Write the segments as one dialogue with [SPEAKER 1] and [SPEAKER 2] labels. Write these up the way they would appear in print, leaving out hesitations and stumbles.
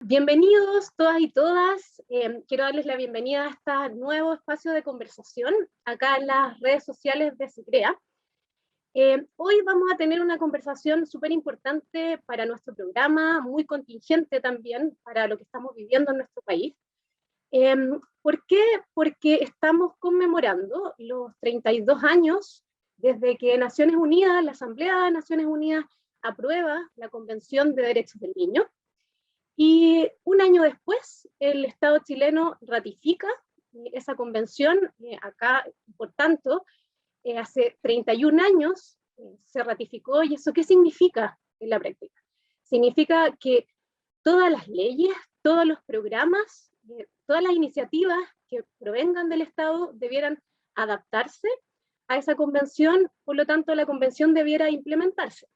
[SPEAKER 1] Bienvenidos todas y todas. Quiero darles la bienvenida a este nuevo espacio de conversación acá en las redes sociales de SECREA. Hoy vamos a tener una conversación súper importante para nuestro programa, muy contingente también para lo que estamos viviendo en nuestro país. ¿Por qué? Porque estamos conmemorando los 32 años desde que Naciones Unidas, la Asamblea de Naciones Unidas, aprueba la Convención de Derechos del Niño. Y un año después, el Estado chileno ratifica esa convención. Acá, por tanto, hace 31 años se ratificó. ¿Y eso qué significa en la práctica? Significa que todas las leyes, todos los programas, todas las iniciativas que provengan del Estado debieran adaptarse a esa convención, por lo tanto la convención debiera implementarse.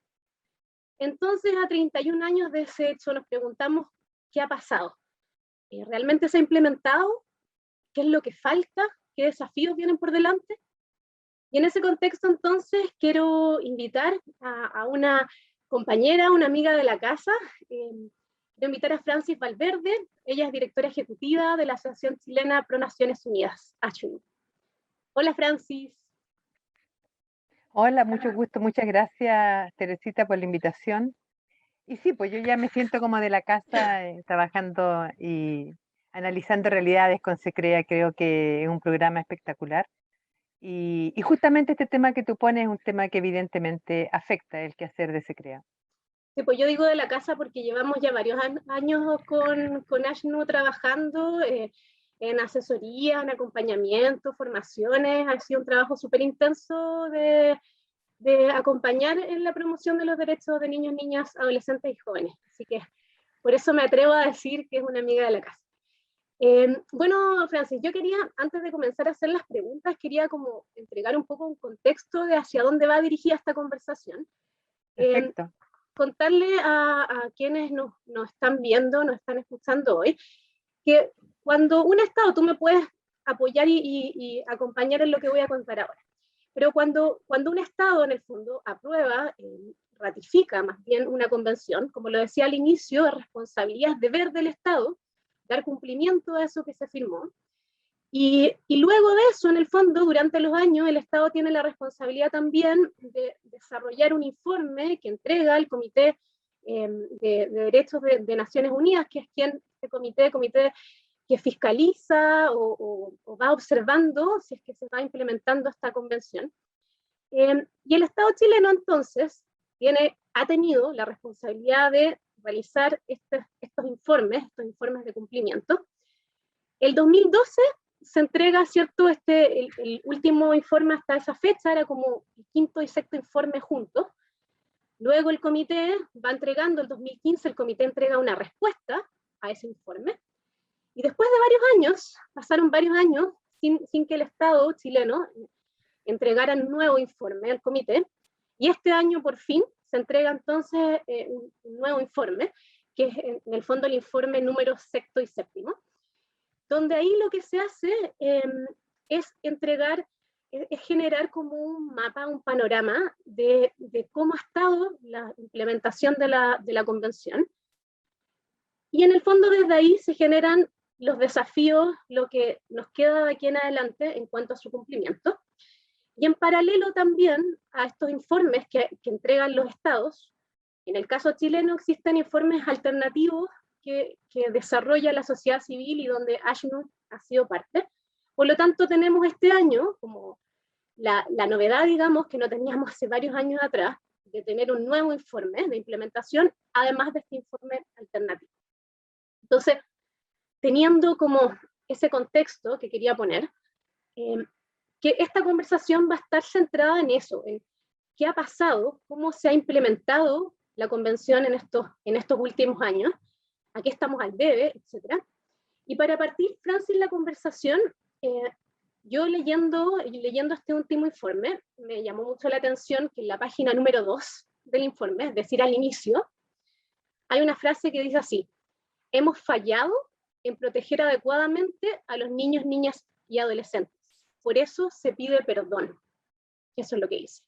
[SPEAKER 1] Entonces, a 31 años de ese hecho, nos preguntamos qué ha pasado. ¿Realmente se ha implementado? ¿Qué es lo que falta? ¿Qué desafíos vienen por delante? Y en ese contexto, entonces, quiero invitar a una compañera, una amiga de la casa. Quiero invitar a Francis Valverde. Ella es directora ejecutiva de la Asociación Chilena Pro Naciones Unidas, ACHUN. Hola, Francis.
[SPEAKER 2] Hola, mucho gusto, muchas gracias, Teresita, por la invitación. Y sí, pues yo ya me siento como de la casa, trabajando y analizando realidades con SECREA. Creo que es un programa espectacular. Y justamente este tema que tú pones es un tema que evidentemente afecta el quehacer de SECREA.
[SPEAKER 1] Sí, pues yo digo de la casa porque llevamos ya varios años con ASHNU trabajando en asesoría, en acompañamiento, formaciones. Ha sido un trabajo súper intenso de acompañar en la promoción de los derechos de niños, niñas, adolescentes y jóvenes. Así que por eso me atrevo a decir que es una amiga de la casa. Bueno, Francis, yo quería, antes de comenzar a hacer las preguntas, quería como entregar un poco un contexto de hacia dónde va dirigida esta conversación.
[SPEAKER 2] Perfecto.
[SPEAKER 1] Contarle a quienes nos están viendo, nos están escuchando hoy, que cuando un Estado, tú me puedes apoyar y acompañar en lo que voy a contar ahora, pero cuando un Estado en el fondo aprueba, ratifica más bien una convención, como lo decía al inicio, es responsabilidad, deber del Estado dar cumplimiento a eso que se firmó. Y luego de eso, en el fondo, durante los años, el Estado tiene la responsabilidad también de desarrollar un informe que entrega al Comité de Derechos de Naciones Unidas, que es este comité que fiscaliza o va observando si es que se va implementando esta convención. Y el Estado chileno, entonces, ha tenido la responsabilidad de realizar estos informes de cumplimiento. El 2012 se entrega, ¿cierto? El último informe hasta esa fecha era como el quinto y sexto informe juntos. Luego el comité va entregando, el 2015 el comité entrega una respuesta a ese informe. Y después de varios años, pasaron varios años sin que el Estado chileno entregara un nuevo informe al comité. Y este año por fin se entrega entonces un nuevo informe, que es en el fondo el informe número sexto y séptimo, donde ahí lo que se hace es generar como un mapa, un panorama de cómo ha estado la implementación de la convención. Y en el fondo desde ahí se generan los desafíos, lo que nos queda de aquí en adelante en cuanto a su cumplimiento. Y en paralelo también a estos informes que entregan los estados, en el caso chileno existen informes alternativos que desarrolla la sociedad civil y donde ASHNU ha sido parte. Por lo tanto, tenemos este año como la novedad, digamos, que no teníamos hace varios años atrás, de tener un nuevo informe de implementación, además de este informe alternativo. Entonces, teniendo como ese contexto que quería poner, que esta conversación va a estar centrada en eso, en qué ha pasado, cómo se ha implementado la convención en estos últimos años, a qué estamos al debe, etc. Y para partir, Francis, la conversación, yo leyendo este último informe, me llamó mucho la atención que en la página número 2 del informe, es decir, al inicio, hay una frase que dice así: hemos fallado en proteger adecuadamente a los niños, niñas y adolescentes. Por eso se pide perdón. Eso es lo que dice.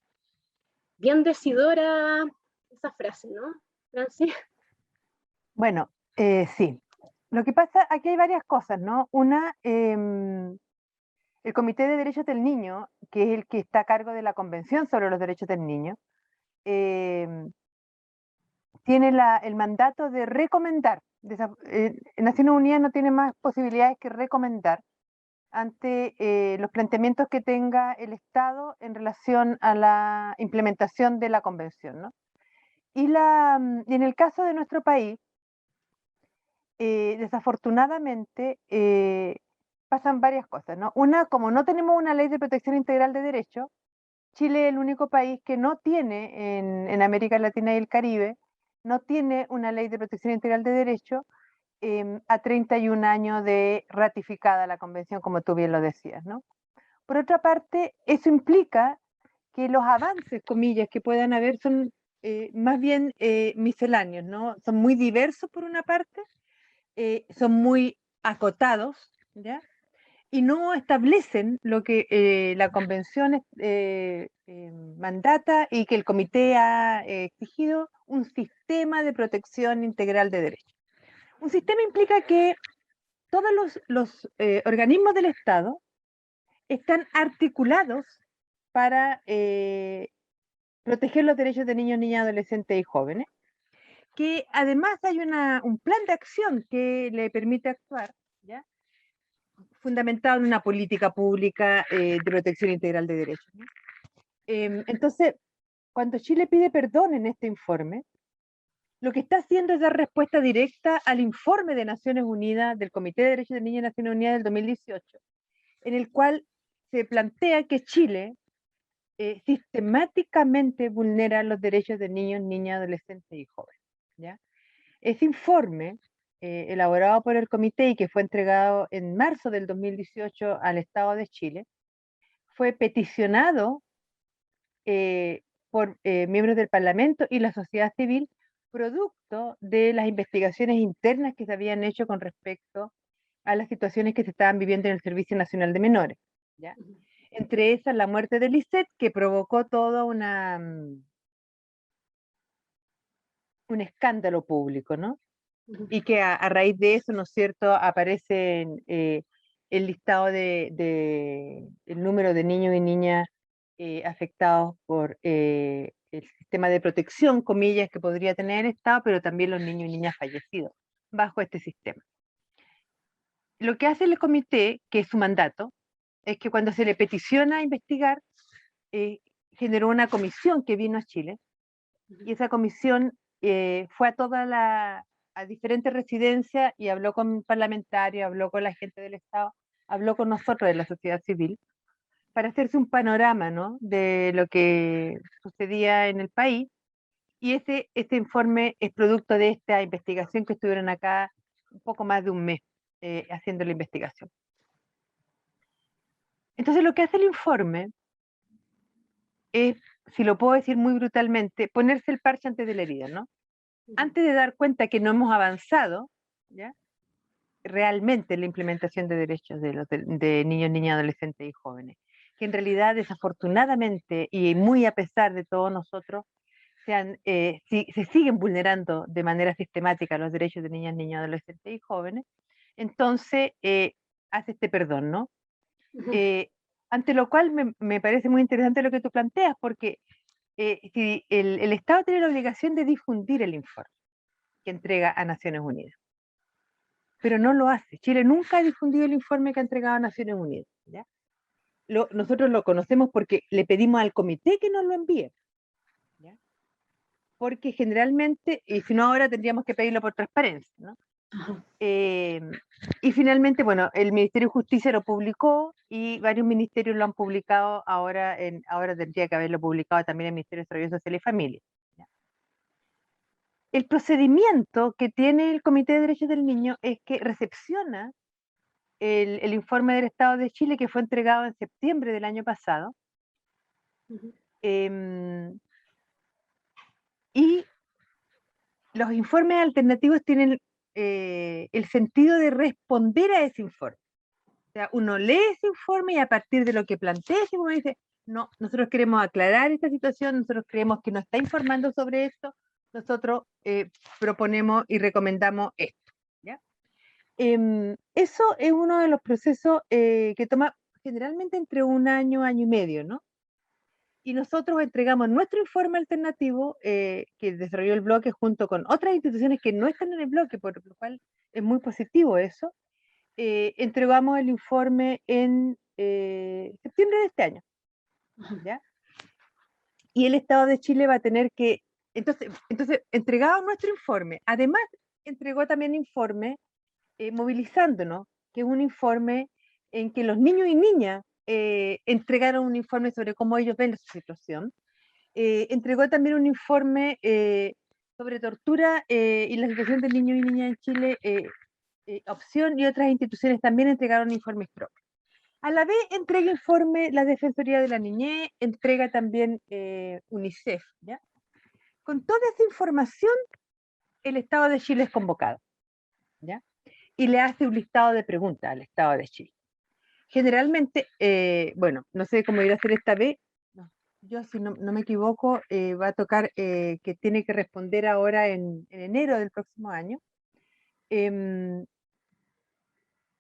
[SPEAKER 1] Bien decidora esa frase, ¿no, Francis?
[SPEAKER 2] Bueno, sí. Lo que pasa, aquí hay varias cosas, ¿no? Una, el Comité de Derechos del Niño, que es el que está a cargo de la Convención sobre los Derechos del Niño, tiene el mandato de recomendar. Naciones Unidas no tiene más posibilidades que recomendar ante los planteamientos que tenga el Estado en relación a la implementación de la Convención, ¿no? Y en el caso de nuestro país, desafortunadamente, pasan varias cosas, ¿no? Una, como no tenemos una ley de protección integral de derechos, Chile es el único país que no tiene en América Latina y el Caribe, no tiene una ley de protección integral de derechos a 31 años de ratificada la convención, como tú bien lo decías, ¿no? Por otra parte, eso implica que los avances, comillas, que puedan haber son más bien misceláneos, ¿no? Son muy diversos por una parte, son muy acotados, ¿ya? Y no establecen lo que la convención mandata y que el comité ha exigido, un sistema de protección integral de derechos. Un sistema implica que todos los organismos del Estado están articulados para proteger los derechos de niños, niñas, adolescentes y jóvenes, que además hay un plan de acción que le permite actuar, ¿ya? Fundamentado en una política pública de protección integral de derechos, ¿no? Entonces, cuando Chile pide perdón en este informe, lo que está haciendo es dar respuesta directa al informe de Naciones Unidas, del Comité de Derechos del Niño de Naciones Unidas del 2018, en el cual se plantea que Chile sistemáticamente vulnera los derechos de niños, niñas, adolescentes y jóvenes, ¿ya? Ese informe, elaborado por el comité y que fue entregado en marzo del 2018 al Estado de Chile, fue peticionado por miembros del Parlamento y la sociedad civil, producto de las investigaciones internas que se habían hecho con respecto a las situaciones que se estaban viviendo en el Servicio Nacional de Menores, ¿ya? Entre esas, la muerte de Lisette, que provocó todo un escándalo público, ¿no? Y que a raíz de eso, ¿no es cierto?, aparece el listado el número de niños y niñas afectados por el sistema de protección, comillas, que podría tener el Estado, pero también los niños y niñas fallecidos bajo este sistema. Lo que hace el comité, que es su mandato, es que cuando se le peticiona a investigar, generó una comisión que vino a Chile, y esa comisión fue a diferentes residencias y habló con parlamentarios, habló con la gente del Estado, habló con nosotros de la sociedad civil, para hacerse un panorama, ¿no?, de lo que sucedía en el país, y este informe es producto de esta investigación que estuvieron acá un poco más de un mes haciendo la investigación. Entonces lo que hace el informe es, si lo puedo decir muy brutalmente, ponerse el parche antes de la herida, ¿no? Antes de dar cuenta que no hemos avanzado, ¿ya?, realmente en la implementación de derechos de niños, niñas, adolescentes y jóvenes, que en realidad desafortunadamente y muy a pesar de todos nosotros, se siguen vulnerando de manera sistemática los derechos de niñas, niños, adolescentes y jóvenes, entonces hace este perdón, ¿no? Ante lo cual me parece muy interesante lo que tú planteas, porque si el Estado tiene la obligación de difundir el informe que entrega a Naciones Unidas, pero no lo hace. Chile nunca ha difundido el informe que ha entregado a Naciones Unidas, ¿ya? Nosotros lo conocemos porque le pedimos al comité que nos lo envíe, ¿ya? Porque generalmente, y si no ahora tendríamos que pedirlo por transparencia, ¿no? Y finalmente, bueno, el Ministerio de Justicia lo publicó y varios ministerios lo han publicado ahora tendría que haberlo publicado también el Ministerio de Desarrollo Social y Familia, ¿ya? El procedimiento que tiene el Comité de Derechos del Niño es que recepciona el informe del Estado de Chile, que fue entregado en septiembre del año pasado, y los informes alternativos tienen el sentido de responder a ese informe. O sea, uno lee ese informe y a partir de lo que plantea ese informe dice, no, nosotros queremos aclarar esta situación, nosotros creemos que no está informando sobre esto, nosotros proponemos y recomendamos esto, ¿ya? Eso es uno de los procesos que toma generalmente entre un año, año y medio, ¿no? Y nosotros entregamos nuestro informe alternativo que desarrolló el bloque junto con otras instituciones que no están en el bloque, por lo cual es muy positivo eso. Entregamos el informe en septiembre de este año, ¿ya? Y el Estado de Chile va a tener que, entonces entregado nuestro informe, además entregó también informe movilizándonos, que es un informe en que los niños y niñas entregaron un informe sobre cómo ellos ven su situación. Entregó también un informe sobre tortura y la situación de niños y niñas en Chile. Opción y otras instituciones también entregaron informes propios. A la vez entrega informe la Defensoría de la Niñez, entrega también UNICEF, ¿ya? Con toda esa información, el Estado de Chile es convocado, ¿ya? Y le hace un listado de preguntas al Estado de Chile. Generalmente, bueno, no sé cómo ir a hacer esta vez, yo si no me equivoco, va a tocar que tiene que responder ahora en enero del próximo año.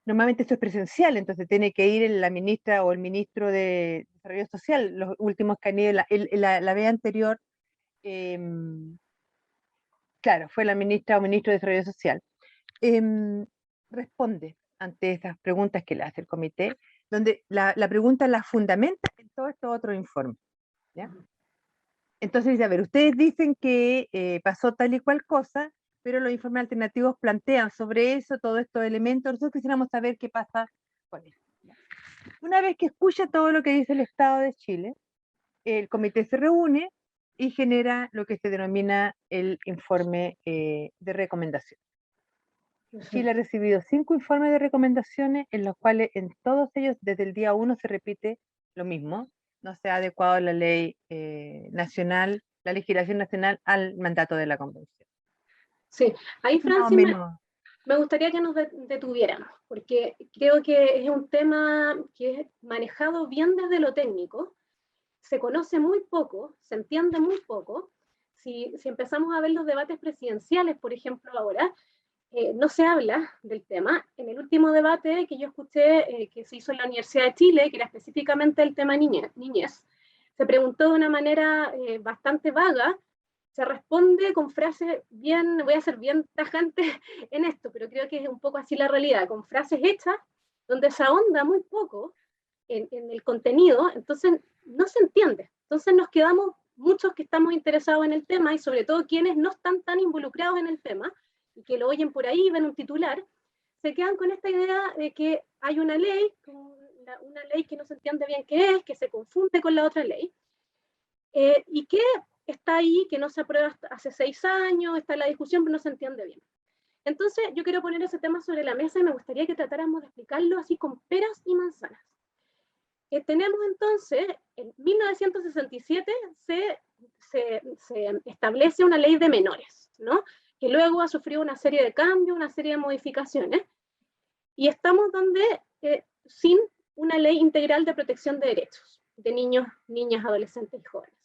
[SPEAKER 2] Normalmente esto es presencial, entonces tiene que ir la ministra o el ministro de Desarrollo Social, los últimos que han ido, la vez anterior, claro, fue la ministra o ministro de Desarrollo Social. Responde ante esas preguntas que le hace el comité, donde la pregunta la fundamenta en todo esto otro informe, ¿ya? Entonces dice, a ver, ustedes dicen que pasó tal y cual cosa, pero los informes alternativos plantean sobre eso todos estos elementos. Nosotros quisiéramos saber qué pasa con eso. Una vez que escucha todo lo que dice el Estado de Chile, el comité se reúne y genera lo que se denomina el informe de recomendación. Chile ha recibido 5 informes de recomendaciones, en los cuales en todos ellos desde el día 1 se repite lo mismo. No se ha adecuado la ley nacional, la legislación nacional al mandato de la Convención.
[SPEAKER 1] Sí, ahí Francis
[SPEAKER 2] menos...
[SPEAKER 1] me gustaría que nos detuviéramos, porque creo que es un tema que es manejado bien desde lo técnico, se conoce muy poco, se entiende muy poco. Si empezamos a ver los debates presidenciales, por ejemplo, ahora, no se habla del tema. En el último debate que yo escuché que se hizo en la Universidad de Chile, que era específicamente el tema niñez, se preguntó de una manera bastante vaga, se responde con frases bien, voy a ser bien tajante en esto, pero creo que es un poco así la realidad, con frases hechas donde se ahonda muy poco en el contenido, entonces no se entiende. Entonces nos quedamos muchos que estamos interesados en el tema y sobre todo quienes no están tan involucrados en el tema y que lo oyen por ahí, ven un titular, se quedan con esta idea de que hay una ley que no se entiende bien qué es, que se confunde con la otra ley, y que está ahí, que no se aprueba hace 6 años, está en la discusión, pero no se entiende bien. Entonces, yo quiero poner ese tema sobre la mesa y me gustaría que tratáramos de explicarlo así con peras y manzanas. Tenemos entonces, en 1967 se establece una ley de menores, ¿no? Que luego ha sufrido una serie de cambios, una serie de modificaciones, y estamos sin una ley integral de protección de derechos de niños, niñas, adolescentes y jóvenes.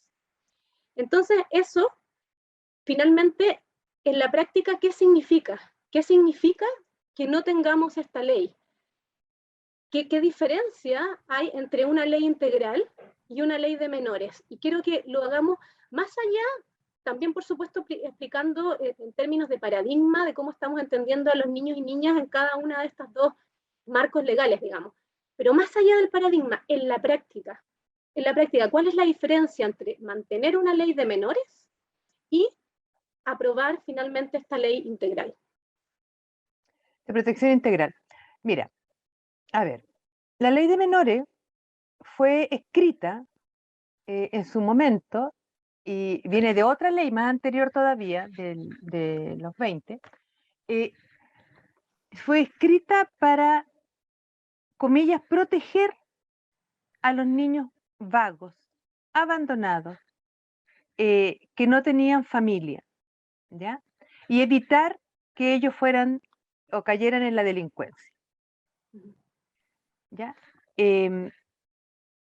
[SPEAKER 1] Entonces, eso, finalmente, en la práctica, ¿qué significa? ¿Qué significa que no tengamos esta ley? ¿Qué diferencia hay entre una ley integral y una ley de menores? Y quiero que lo hagamos más allá, también por supuesto explicando en términos de paradigma de cómo estamos entendiendo a los niños y niñas en cada una de estas dos marcos legales, digamos. Pero más allá del paradigma, en la práctica, ¿cuál es la diferencia entre mantener una ley de menores y aprobar finalmente esta ley integral?
[SPEAKER 2] De protección integral. Mira, a ver, la ley de menores fue escrita en su momento y viene de otra ley más anterior todavía, de los 20, fue escrita para, comillas, proteger a los niños vagos, abandonados, que no tenían familia, ¿ya? Y evitar que ellos fueran o cayeran en la delincuencia, ¿ya?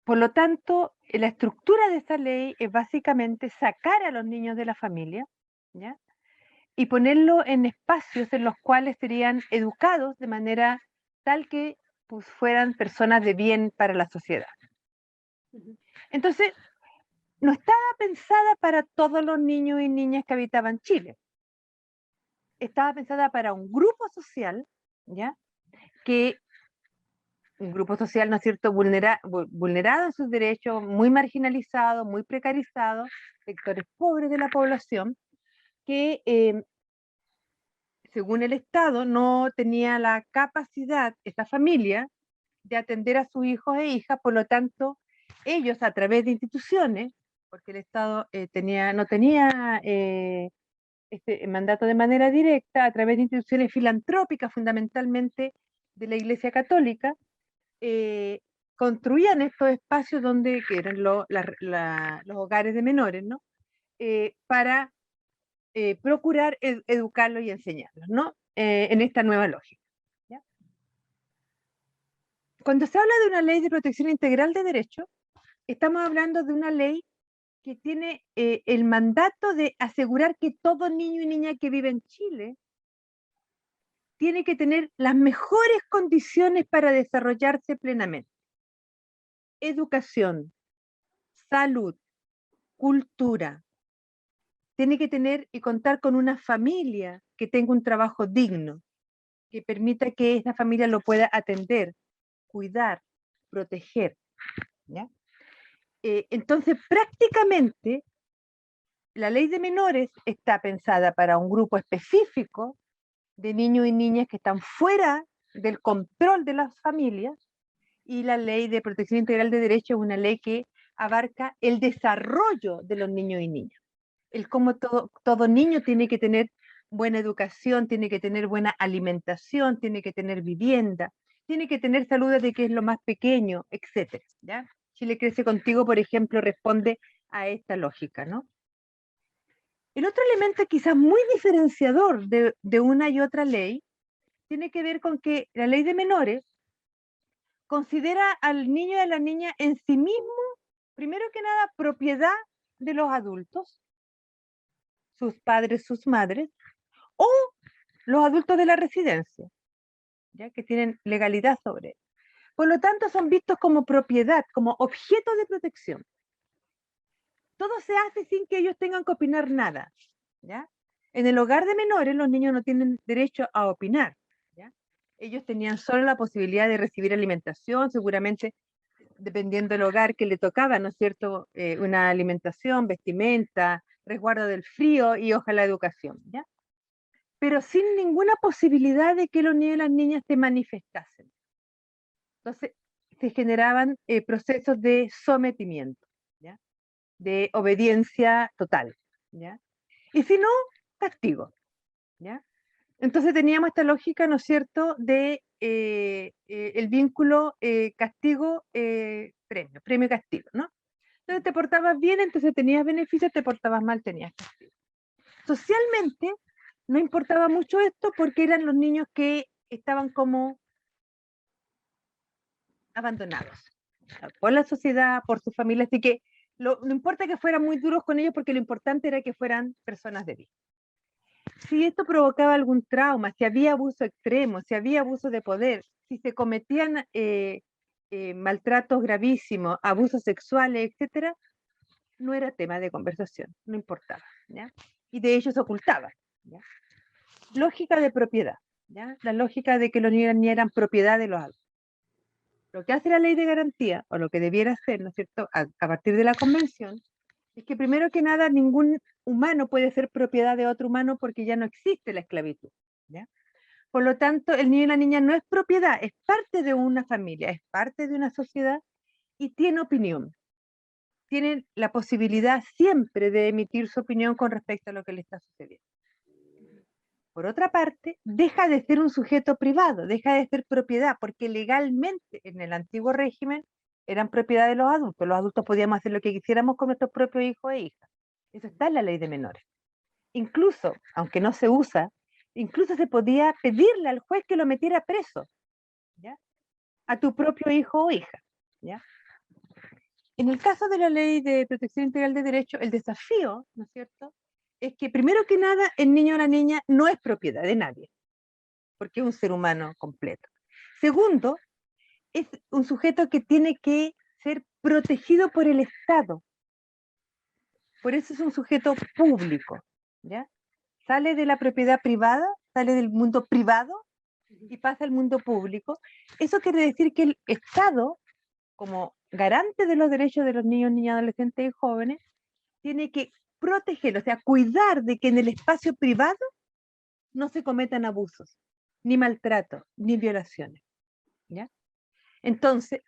[SPEAKER 2] Por lo tanto, la estructura de esta ley es básicamente sacar a los niños de la familia, ¿ya? y ponerlo en espacios en los cuales serían educados de manera tal que pues, fueran personas de bien para la sociedad. Entonces, no estaba pensada para todos los niños y niñas que habitaban Chile. Estaba pensada para un grupo social, ¿ya? Que un grupo social, ¿no es cierto?, vulnerado en sus derechos, muy marginalizado, muy precarizado, sectores pobres de la población, que según el Estado no tenía la capacidad, esta familia, de atender a sus hijos e hijas, por lo tanto, ellos a través de instituciones, porque el Estado no tenía este mandato de manera directa, a través de instituciones filantrópicas, fundamentalmente de la Iglesia Católica, construían estos espacios donde, que eran los hogares de menores, ¿no? Para procurar educarlos y enseñarlos, ¿no? En esta nueva lógica. ¿Ya? Cuando se habla de una ley de protección integral de derechos, estamos hablando de una ley que tiene el mandato de asegurar que todo niño y niña que vive en Chile tiene que tener las mejores condiciones para desarrollarse plenamente. Educación, salud, cultura. Tiene que tener y contar con una familia que tenga un trabajo digno, que permita que esta familia lo pueda atender, cuidar, proteger. ¿Ya? Entonces, prácticamente, la ley de menores está pensada para un grupo específico de niños y niñas que están fuera del control de las familias, y la ley de protección integral de derechos es una ley que abarca el desarrollo de los niños y niñas. El cómo todo niño tiene que tener buena educación, tiene que tener buena alimentación, tiene que tener vivienda, tiene que tener salud desde que es lo más pequeño, etc. ¿Ya? Chile Crece Contigo, por ejemplo, responde a esta lógica, ¿no? El otro elemento quizás muy diferenciador de una y otra ley tiene que ver con que la ley de menores considera al niño y a la niña en sí mismo, primero que nada, propiedad de los adultos, sus padres, sus madres, o los adultos de la residencia, ya que tienen legalidad sobre él. Por lo tanto, son vistos como propiedad, como objeto de protección. Todo se hace sin que ellos tengan que opinar nada, ¿ya? En el hogar de menores, los niños no tienen derecho a opinar, ¿ya? Ellos tenían solo la posibilidad de recibir alimentación, seguramente dependiendo del hogar que le tocaba, ¿no es cierto? Una alimentación, vestimenta, resguardo del frío y ojalá educación, ¿ya? Pero sin ninguna posibilidad de que los niños y las niñas se manifestasen. Entonces, se generaban procesos de sometimiento, ¿ya? De obediencia total, ¿ya? Y si no, castigo, ¿ya? Entonces teníamos esta lógica, ¿no es cierto?, de el vínculo castigo-premio, premio-castigo, ¿no? Entonces te portabas bien, entonces tenías beneficios, te portabas mal, tenías castigo. Socialmente no importaba mucho esto porque eran los niños que estaban como abandonados por la sociedad, por su familia, así que no importa que fueran muy duros con ellos porque lo importante era que fueran personas de bien. Si esto provocaba algún trauma, si había abuso extremo, si había abuso de poder, si se cometían maltratos gravísimos, abusos sexuales, etcétera, no era tema de conversación, no importaba, ¿ya? Y de hecho se ocultaba, ¿ya? Lógica de propiedad, ¿ya? La lógica de que los niños ni eran propiedad de los adultos. Lo que hace la ley de garantía, o lo que debiera hacer, ¿no es cierto?, a partir de la convención, es que primero que nada ningún humano puede ser propiedad de otro humano porque ya no existe la esclavitud, ¿ya? Por lo tanto, el niño y la niña no es propiedad, es parte de una familia, es parte de una sociedad y tiene opinión. Tiene la posibilidad siempre de emitir su opinión con respecto a lo que le está sucediendo. Por otra parte, deja de ser un sujeto privado, deja de ser propiedad, porque legalmente en el antiguo régimen eran propiedad de los adultos. Los adultos podíamos hacer lo que quisiéramos con nuestros propios hijos e hijas. Eso está en la ley de menores. Incluso, aunque no se usa, incluso se podía pedirle al juez que lo metiera preso, ¿ya? A tu propio hijo o hija, ¿ya? En el caso de la ley de protección integral de derechos, el desafío, ¿no es cierto?, es que primero que nada el niño o la niña no es propiedad de nadie, porque es un ser humano completo. Segundo, es un sujeto que tiene que ser protegido por el Estado. Por eso es un sujeto público, ¿ya? Sale de la propiedad privada, sale del mundo privado y pasa al mundo público. Eso quiere decir que el Estado, como garante de los derechos de los niños, niñas, adolescentes y jóvenes, tiene que proteger, o sea, cuidar de que en el espacio privado no se cometan abusos, ni maltratos, ni violaciones, ¿ya? Entonces,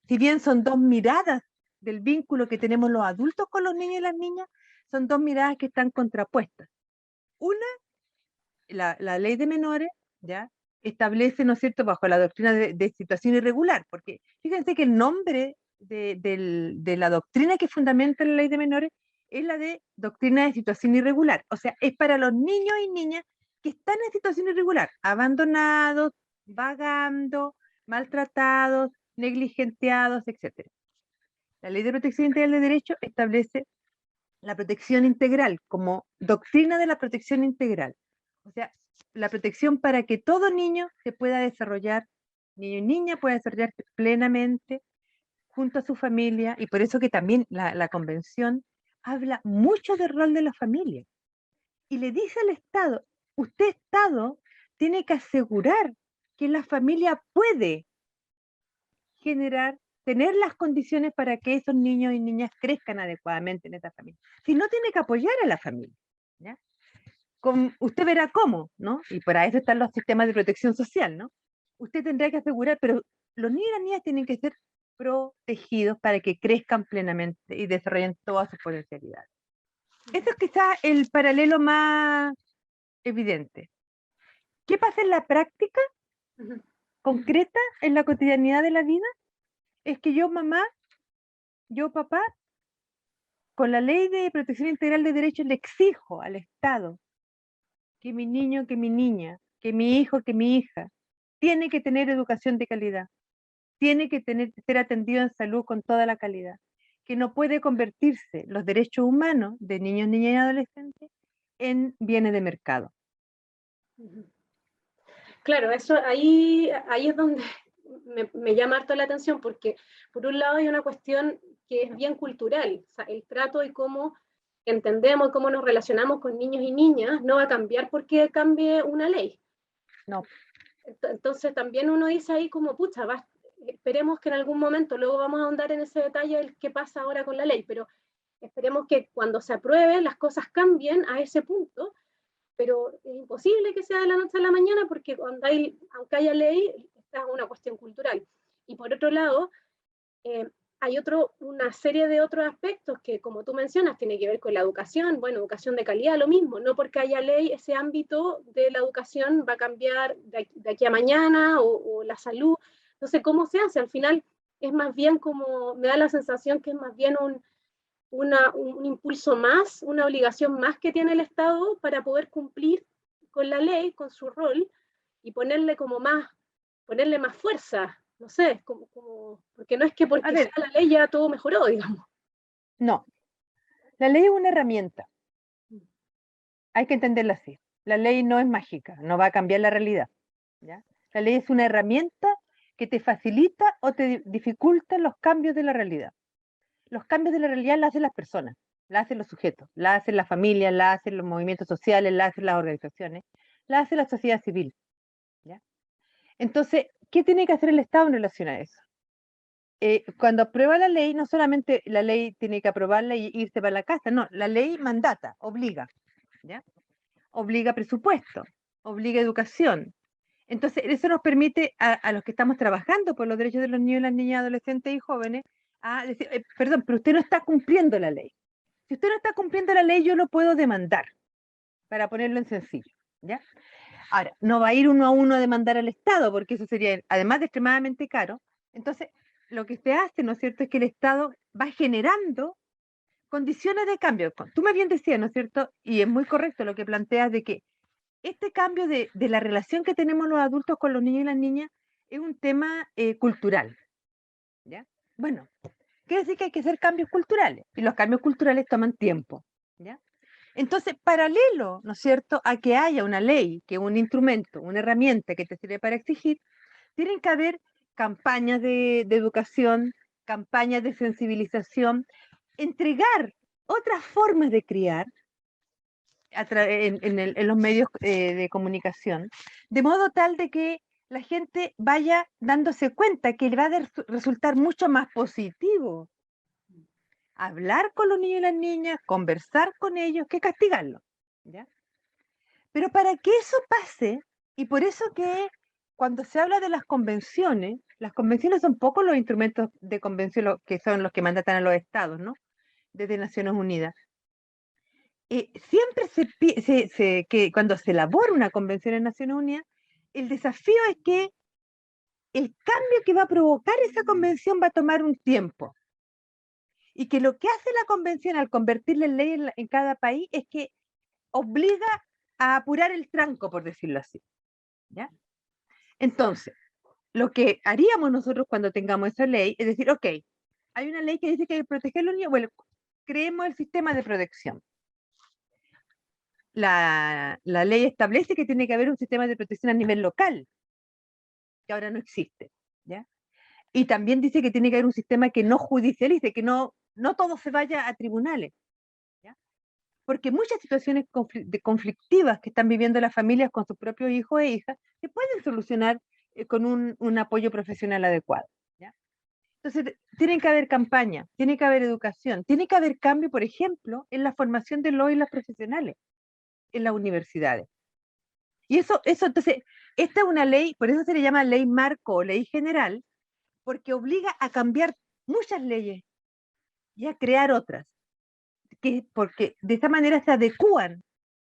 [SPEAKER 2] si bien son dos miradas del vínculo que tenemos los adultos con los niños y las niñas, son dos miradas que están contrapuestas. Una, la ley de menores, ¿ya? Establece, ¿no es cierto?, bajo la doctrina de situación irregular, porque fíjense que el nombre de la doctrina que fundamenta la ley de menores es la de doctrina de situación irregular, o sea, es para los niños y niñas que están en situación irregular, abandonados, vagando, maltratados, negligenciados, etc. La Ley de Protección Integral de Derechos establece la protección integral como doctrina de la protección integral. O sea, la protección para que todo niño se pueda desarrollar, niño y niña pueda desarrollarse plenamente junto a su familia, y por eso que también la convención habla mucho del rol de la familia. Y le dice al Estado, usted Estado tiene que asegurar que la familia puede generar, tener las condiciones para que esos niños y niñas crezcan adecuadamente en esa familia. Si no, tiene que apoyar a la familia, ¿ya? Usted verá cómo, ¿no? Y para eso están los sistemas de protección social, ¿no? Usted tendrá que asegurar, pero los niños y las niñas tienen que ser protegidos para que crezcan plenamente y desarrollen todas sus potencialidades. Eso es quizás el paralelo más evidente. ¿Qué pasa en la práctica concreta, en la cotidianidad de la vida? Es que yo, mamá, yo, papá, con la Ley de Protección Integral de Derechos le exijo al Estado que mi niño, que mi niña, que mi hijo, que mi hija, tiene que tener educación de calidad, tiene que ser atendido en salud con toda la calidad, que no puede convertirse los derechos humanos de niños, niñas y adolescentes en bienes de mercado.
[SPEAKER 1] Claro, eso ahí es donde me llama harto la atención, porque por un lado hay una cuestión que es bien cultural, o sea, el trato y cómo entendemos, cómo nos relacionamos con niños y niñas no va a cambiar porque cambie una ley.
[SPEAKER 2] No.
[SPEAKER 1] Entonces también uno dice ahí como, pucha, esperemos que en algún momento, luego vamos a ahondar en ese detalle del qué pasa ahora con la ley, pero esperemos que cuando se apruebe las cosas cambien a ese punto, pero es imposible que sea de la noche a la mañana porque aunque haya ley, esta es una cuestión cultural. Y por otro lado, hay una serie de otros aspectos que, como tú mencionas, tiene que ver con la educación, bueno, educación de calidad, lo mismo, no porque haya ley, ese ámbito de la educación va a cambiar de aquí a mañana, o la salud. Entonces, ¿cómo se hace? Al final es más bien como, me da la sensación que es más bien un impulso más, una obligación más que tiene el Estado para poder cumplir con la ley, con su rol, y ponerle más fuerza, no sé, porque no es que porque sea la ley ya todo mejoró, digamos.
[SPEAKER 2] No, la ley es una herramienta. Hay que entenderla así. La ley no es mágica, no va a cambiar la realidad, ¿ya? La ley es una herramienta que te facilita o te dificulta los cambios de la realidad. Los cambios de la realidad la hacen las personas, la hacen los sujetos, la hacen las familias, la hacen los movimientos sociales, la hacen las organizaciones, la hace la sociedad civil, ¿ya? Entonces, ¿qué tiene que hacer el Estado en relación a eso? Cuando aprueba la ley, no solamente la ley tiene que aprobarla y irse para la casa, no, la ley mandata, obliga, ¿ya? Obliga presupuesto, obliga educación. Entonces, eso nos permite a los que estamos trabajando por los derechos de los niños, las niñas, adolescentes y jóvenes, a decir, perdón, pero usted no está cumpliendo la ley. Si usted no está cumpliendo la ley, yo lo puedo demandar, para ponerlo en sencillo, ¿ya? Ahora, no va a ir uno a uno a demandar al Estado, porque eso sería, además de extremadamente caro. Entonces, lo que se hace, ¿no es cierto?, es que el Estado va generando condiciones de cambio. Tú me bien decías, ¿no es cierto?, y es muy correcto lo que planteas de que este cambio de la relación que tenemos los adultos con los niños y las niñas es un tema cultural, ¿ya? Bueno, quiere decir que hay que hacer cambios culturales, y los cambios culturales toman tiempo, ¿ya? Entonces, paralelo, ¿no es cierto?, a que haya una ley, que un instrumento, una herramienta que te sirve para exigir, tienen que haber campañas de educación, campañas de sensibilización, entregar otras formas de criar en los medios de comunicación, de modo tal de que la gente vaya dándose cuenta que le va a resultar mucho más positivo hablar con los niños y las niñas, conversar con ellos, que castigarlos, ¿ya? Pero para que eso pase, y por eso que cuando se habla de las convenciones son pocos los instrumentos de convención que son los que mandatan a los estados, ¿no? Desde Naciones Unidas. Siempre que cuando se elabora una convención en Naciones Unidas, el desafío es que el cambio que va a provocar esa convención va a tomar un tiempo. Y que lo que hace la convención al convertirla en ley en cada país es que obliga a apurar el tranco, por decirlo así, ¿ya? Entonces, lo que haríamos nosotros cuando tengamos esa ley es decir, ok, hay una ley que dice que hay que proteger a los niños, bueno, creemos el sistema de protección. La ley establece que tiene que haber un sistema de protección a nivel local, que ahora no existe, ¿ya? Y también dice que tiene que haber un sistema que no judicialice, que no todo se vaya a tribunales, ¿ya? Porque muchas situaciones conflictivas que están viviendo las familias con sus propios hijos e hijas se pueden solucionar con un apoyo profesional adecuado, ¿ya? Entonces, tienen que haber campaña, tiene que haber educación, tiene que haber cambio, por ejemplo, en la formación de los y las profesionales en las universidades. Y eso, entonces, esta es una ley, por eso se le llama ley marco o ley general, porque obliga a cambiar muchas leyes y a crear otras, porque de esta manera se adecúan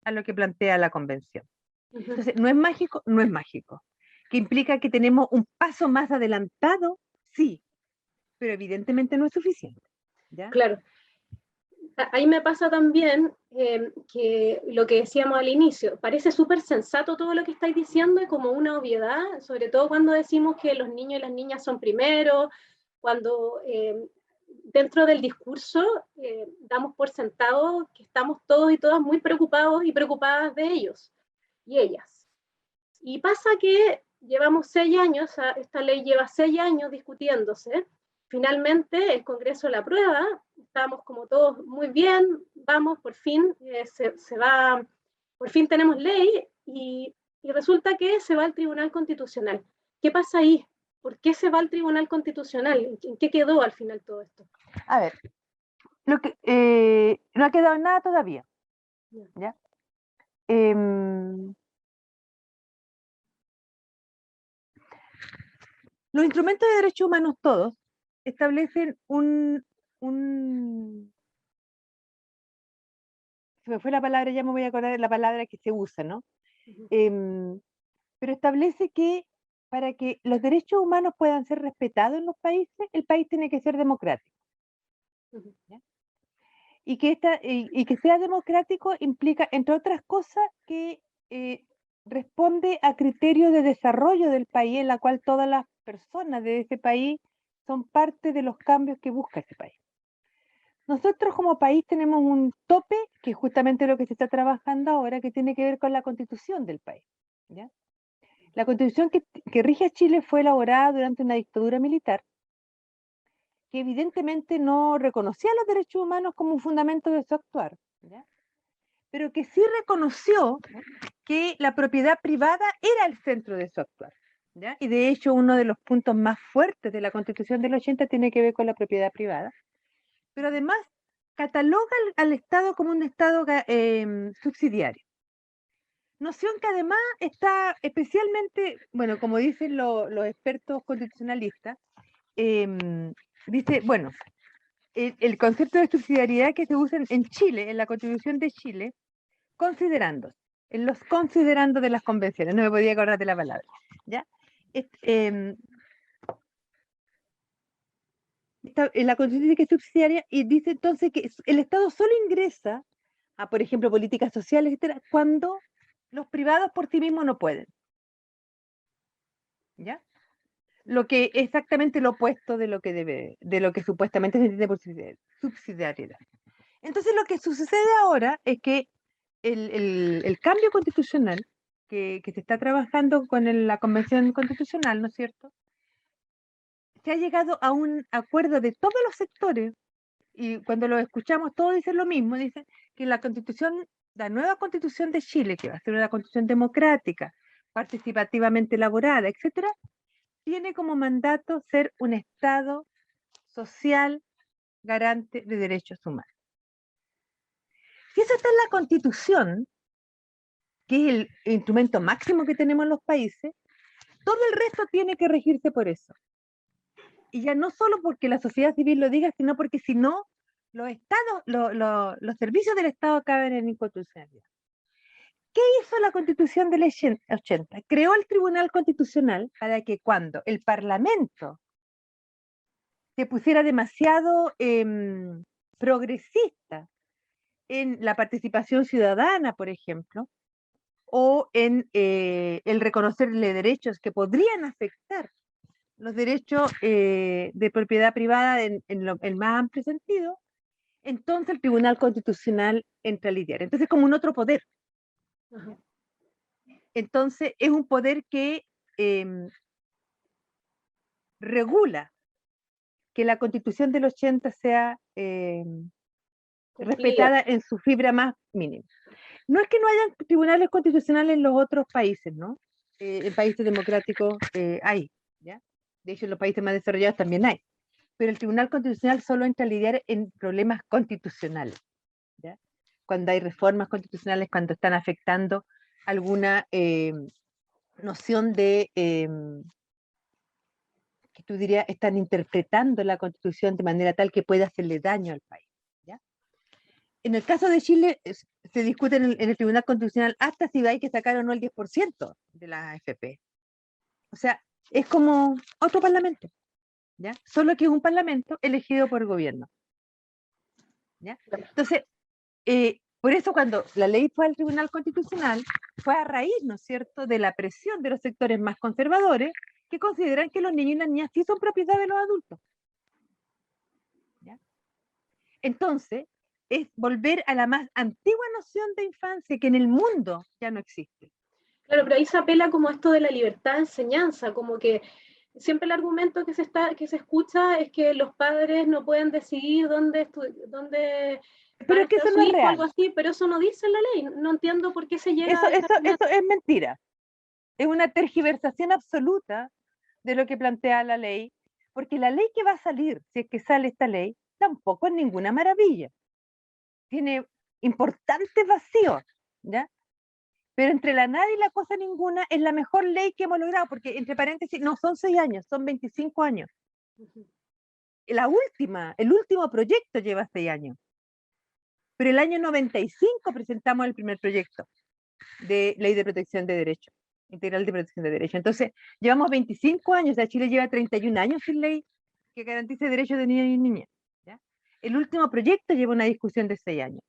[SPEAKER 2] a lo que plantea la convención. Entonces, no es mágico, no es mágico. ¿Que implica que tenemos un paso más adelantado? Sí, pero evidentemente no es suficiente, ¿ya?
[SPEAKER 1] Claro. Ahí me pasa también que lo que decíamos al inicio, parece súper sensato todo lo que estáis diciendo y como una obviedad, sobre todo cuando decimos que los niños y las niñas son primero, cuando dentro del discurso damos por sentado que estamos todos y todas muy preocupados y preocupadas de ellos y ellas. Y pasa que llevamos 6 años, esta ley lleva 6 años discutiéndose. Finalmente el Congreso la aprueba, estamos como todos muy bien, vamos, por fin por fin tenemos ley y resulta que se va al Tribunal Constitucional. ¿Qué pasa ahí? ¿Por qué se va al Tribunal Constitucional? ¿En qué quedó al final todo esto?
[SPEAKER 2] A ver, no ha quedado nada todavía, ¿ya? Los instrumentos de derechos humanos todos establecen se me fue la palabra, ya me voy a acordar de la palabra que se usa, ¿no? Pero establece que para que los derechos humanos puedan ser respetados en los países, el país tiene que ser democrático. ¿Ya? Y que sea democrático implica, entre otras cosas, que responde a criterios de desarrollo del país, en la cual todas las personas de ese país son parte de los cambios que busca ese país. Nosotros como país tenemos un tope, que es justamente lo que se está trabajando ahora, que tiene que ver con la constitución del país, ¿ya? La constitución que rige a Chile fue elaborada durante una dictadura militar, que evidentemente no reconocía los derechos humanos como un fundamento de su actuar, ¿ya? Pero que sí reconoció que la propiedad privada era el centro de su actuar, ¿ya? Y de hecho uno de los puntos más fuertes de la Constitución del 80 tiene que ver con la propiedad privada, pero además cataloga al Estado como un Estado subsidiario. Noción que además está especialmente, bueno, como dicen los expertos constitucionalistas, dice, bueno, el concepto de subsidiariedad que se usa en Chile, en la Constitución de Chile, considerando, en los considerando de las convenciones, no me podía acordar de la palabra, ¿ya? En la Constitución dice que es subsidiaria y dice entonces que el Estado solo ingresa a, por ejemplo, políticas sociales, etcétera, cuando los privados por sí mismos no pueden, ¿ya? Lo que es exactamente lo opuesto de lo que supuestamente se entiende por subsidiariedad. Entonces lo que sucede ahora es que el cambio constitucional que se está trabajando con la Convención Constitucional, ¿no es cierto? Se ha llegado a un acuerdo de todos los sectores, y cuando lo escuchamos todos dicen lo mismo, dicen que la constitución, la nueva constitución de Chile, que va a ser una constitución democrática, participativamente elaborada, etcétera, tiene como mandato ser un Estado social garante de derechos humanos. Si eso está en la Constitución, que es el instrumento máximo que tenemos los países, todo el resto tiene que regirse por eso. Y ya no solo porque la sociedad civil lo diga, sino porque si no, los estados, los servicios del Estado caben en inconstitucionalidad. ¿Qué hizo la Constitución del 80? Creó el Tribunal Constitucional para que cuando el Parlamento se pusiera demasiado progresista en la participación ciudadana, por ejemplo, o en el reconocerle derechos que podrían afectar los derechos de propiedad privada en el más amplio sentido, entonces el Tribunal Constitucional entra a lidiar. Entonces, como un otro poder.
[SPEAKER 1] Ajá.
[SPEAKER 2] Entonces, es un poder que regula que la Constitución del 80 sea respetada en su fibra más mínima. No es que no hayan tribunales constitucionales en los otros países, ¿no? En países democráticos hay, ¿ya? De hecho, en los países más desarrollados también hay. Pero el Tribunal Constitucional solo entra a lidiar en problemas constitucionales, ¿ya? Cuando hay reformas constitucionales, cuando están afectando alguna noción de, que tú dirías, están interpretando la Constitución de manera tal que pueda hacerle daño al país, ¿ya? En el caso de Chile, se discute en el Tribunal Constitucional hasta si hay que sacar o no el 10% de la AFP. O sea, es como otro parlamento, ¿ya? Solo que es un parlamento elegido por el gobierno, ¿ya? Entonces, por eso cuando la ley fue al Tribunal Constitucional, fue a raíz, ¿no es cierto?, de la presión de los sectores más conservadores que consideran que los niños y las niñas sí son propiedad de los adultos, ¿ya? Entonces, es volver a la más antigua noción de infancia que en el mundo ya no existe.
[SPEAKER 1] Claro, pero ahí se apela como esto de la libertad de enseñanza, como que siempre el argumento que se escucha es que los padres no pueden decidir dónde
[SPEAKER 2] pero es que eso no es real.
[SPEAKER 1] Algo así, pero eso no dice la ley. No entiendo por qué se llega a
[SPEAKER 2] eso es mentira. Es una tergiversación absoluta de lo que plantea la ley, porque la ley que va a salir, si es que sale esta ley, tampoco es ninguna maravilla. Tiene importantes vacíos, ¿ya? Pero entre la nada y la cosa ninguna es la mejor ley que hemos logrado, porque entre paréntesis, no son 6 años, son 25 años. El último proyecto lleva 6 años. Pero el año 95 presentamos el primer proyecto de ley de protección de derechos, integral de protección de derechos. Entonces, llevamos 25 años, o sea, Chile lleva 31 años sin ley que garantice derechos de niños y niñas, ¿ya? El último proyecto lleva una discusión de 6 años.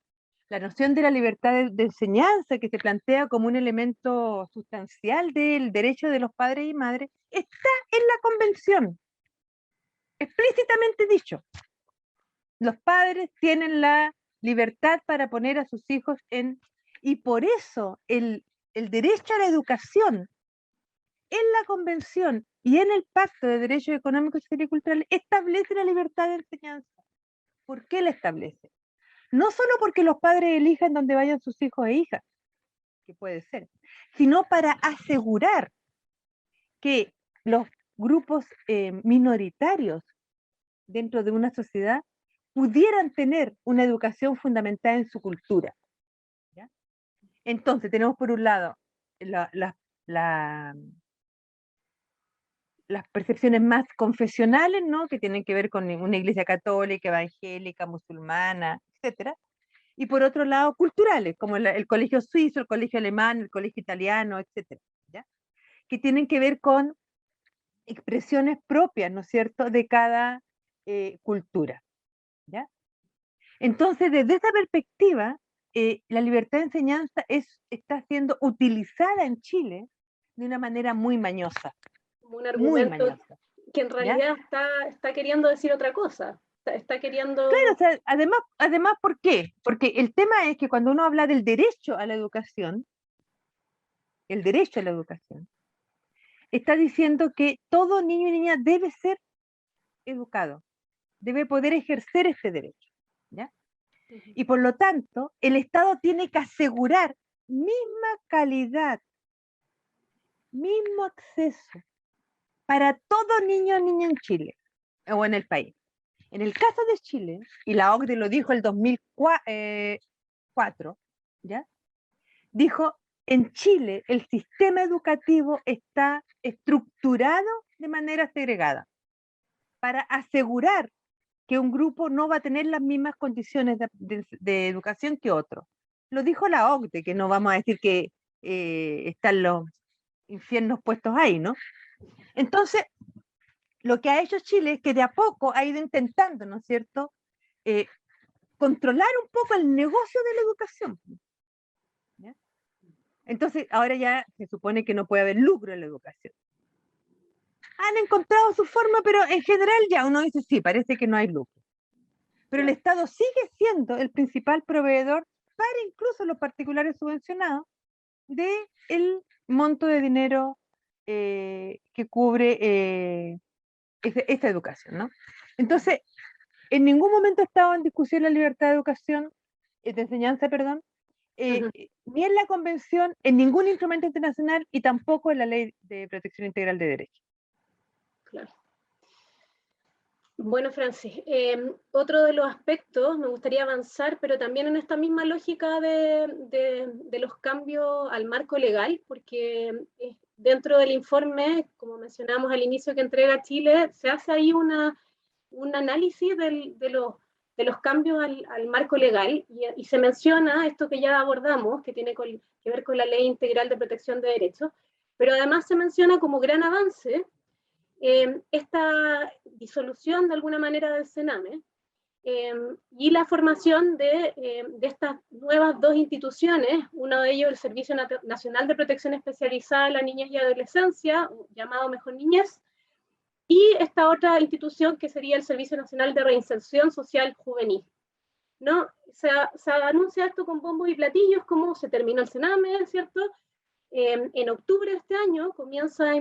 [SPEAKER 2] La noción de la libertad de enseñanza que se plantea como un elemento sustancial del derecho de los padres y madres está en la convención, explícitamente dicho. Los padres tienen la libertad para poner a sus hijos y por eso el derecho a la educación en la convención y en el Pacto de Derechos Económicos, Sociales y Culturales establece la libertad de enseñanza. ¿Por qué la establece? No solo porque los padres elijan dónde vayan sus hijos e hijas, que puede ser, sino para asegurar que los grupos minoritarios dentro de una sociedad pudieran tener una educación fundamentada en su cultura, ¿ya? Entonces tenemos por un lado las percepciones más confesionales, ¿no?, que tienen que ver con una iglesia católica, evangélica, musulmana, etcétera. Y por otro lado, culturales, como el colegio suizo, el colegio alemán, el colegio italiano, etcétera, ¿ya? Que tienen que ver con expresiones propias, ¿no es cierto?, de cada cultura, ¿ya? Entonces, desde esa perspectiva, la libertad de enseñanza está siendo utilizada en Chile de una manera muy mañosa.
[SPEAKER 1] Como un argumento
[SPEAKER 2] muy mañosa,
[SPEAKER 1] que en realidad está queriendo decir otra cosa. está queriendo...
[SPEAKER 2] Claro, o sea, además, ¿por qué? Porque el tema es que cuando uno habla del derecho a la educación, el derecho a la educación, está diciendo que todo niño y niña debe ser educado, debe poder ejercer este derecho, ¿ya? Y por lo tanto, el Estado tiene que asegurar misma calidad, mismo acceso para todo niño o niña en Chile o en el país. En el caso de Chile, y la OCDE lo dijo el 2004, ¿ya? Dijo, en Chile el sistema educativo está estructurado de manera segregada para asegurar que un grupo no va a tener las mismas condiciones de educación que otro. Lo dijo la OCDE, que no vamos a decir que están los infiernos puestos ahí, ¿no? Entonces, lo que ha hecho Chile es que de a poco ha ido intentando, ¿no es cierto?, controlar un poco el negocio de la educación. ¿Ya? Entonces, ahora ya se supone que no puede haber lucro en la educación. Han encontrado su forma, pero en general ya uno dice, sí, parece que no hay lucro. Pero el Estado sigue siendo el principal proveedor para incluso los particulares subvencionados del monto de dinero que cubre esta educación, ¿no? Entonces, en ningún momento ha estado en discusión la libertad de educación, de enseñanza, perdón, ni en la Convención, en ningún instrumento internacional y tampoco en la Ley de Protección Integral de Derechos.
[SPEAKER 1] Claro. Bueno, Francis, otro de los aspectos, me gustaría avanzar, pero también en esta misma lógica de los cambios al marco legal, porque dentro del informe, como mencionamos al inicio que entrega Chile, se hace ahí un análisis de los cambios al marco legal y se menciona esto que ya abordamos, que tiene que ver con la Ley Integral de Protección de Derechos, pero además se menciona como gran avance esta disolución de alguna manera del Sename y la formación de estas nuevas dos instituciones, uno de ellos el Servicio Nacional de Protección Especializada a la Niñez y Adolescencia, llamado Mejor Niñez, y esta otra institución que sería el Servicio Nacional de Reinserción Social Juvenil. ¿No? Se anuncia esto con bombos y platillos, como se terminó el Sename, ¿cierto? En octubre de este año comienza